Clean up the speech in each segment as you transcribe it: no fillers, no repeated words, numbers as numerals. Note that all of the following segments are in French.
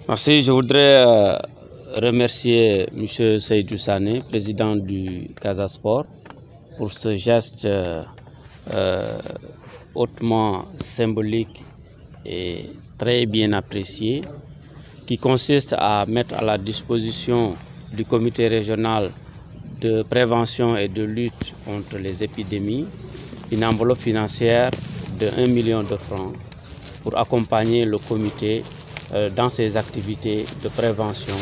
Merci. Je voudrais remercier M. Seydou Sané, président du Casa Sport, pour ce geste hautement symbolique et très bien apprécié, qui consiste à mettre à la disposition du comité régional de prévention et de lutte contre les épidémies une enveloppe financière de 1 million de francs pour accompagner le comité dans ses activités de prévention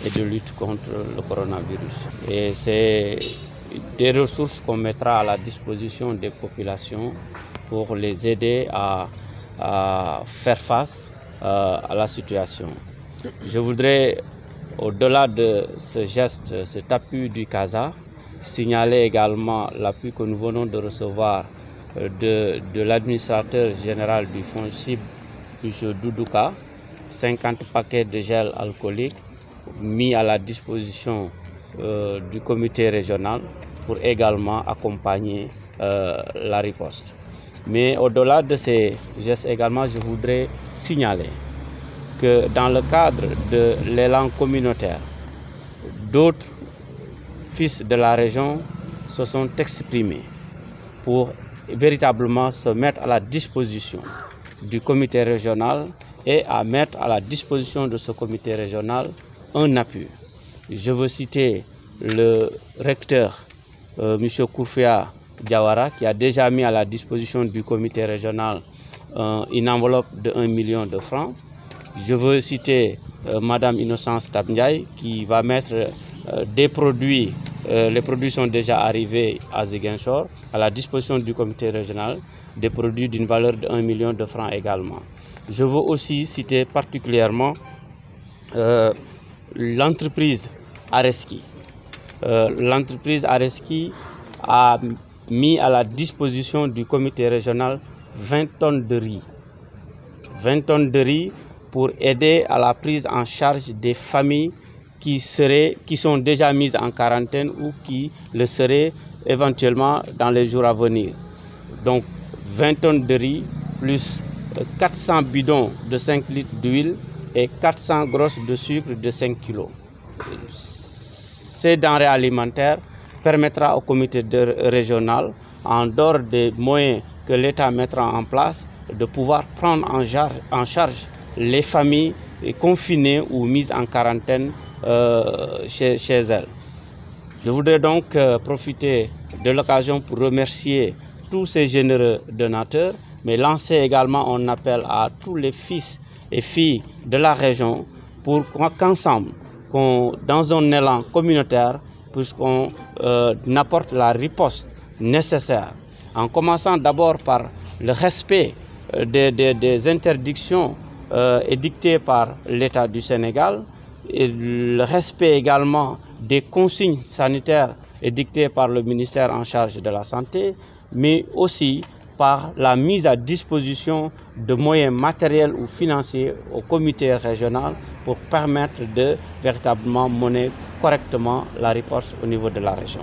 et de lutte contre le coronavirus. Et c'est des ressources qu'on mettra à la disposition des populations pour les aider à faire face à la situation. Je voudrais, au-delà de ce geste, cet appui du CASA, signaler également l'appui que nous venons de recevoir de l'administrateur général du FONGIP, M. Doudouka, 50 paquets de gel alcoolique mis à la disposition du comité régional pour également accompagner la riposte. Mais au-delà de ces gestes également, je voudrais signaler que dans le cadre de l'élan communautaire, d'autres fils de la région se sont exprimés pour véritablement se mettre à la disposition du comité régional et à mettre à la disposition de ce comité régional un appui. Je veux citer le recteur, M. Koufia Diawara, qui a déjà mis à la disposition du comité régional une enveloppe de 1 million de francs. Je veux citer Mme Innocence Tabndiaï, qui va mettre des produits, les produits sont déjà arrivés à Ziguinchor, à la disposition du comité régional, des produits d'une valeur de 1 million de francs également. Je veux aussi citer particulièrement l'entreprise Areski. L'entreprise Areski a mis à la disposition du comité régional 20 tonnes de riz. 20 tonnes de riz pour aider à la prise en charge des familles qui sont déjà mises en quarantaine ou qui le seraient éventuellement dans les jours à venir. Donc 20 tonnes de riz plus 400 bidons de 5 litres d'huile et 400 grosses de sucre de 5 kg. Ces denrées alimentaires permettra au comité régional, en dehors des moyens que l'État mettra en place, de pouvoir prendre en charge les familles confinées ou mises en quarantaine chez elles. Je voudrais donc profiter de l'occasion pour remercier tous ces généreux donateurs, mais lancer également un appel à tous les fils et filles de la région pour qu'ensemble, dans un élan communautaire, puisqu'on apporte la riposte nécessaire, en commençant d'abord par le respect des interdictions édictées par l'État du Sénégal, et le respect également des consignes sanitaires édictées par le ministère en charge de la Santé, mais aussi par la mise à disposition de moyens matériels ou financiers au comité régional pour permettre de véritablement mener correctement la riposte au niveau de la région.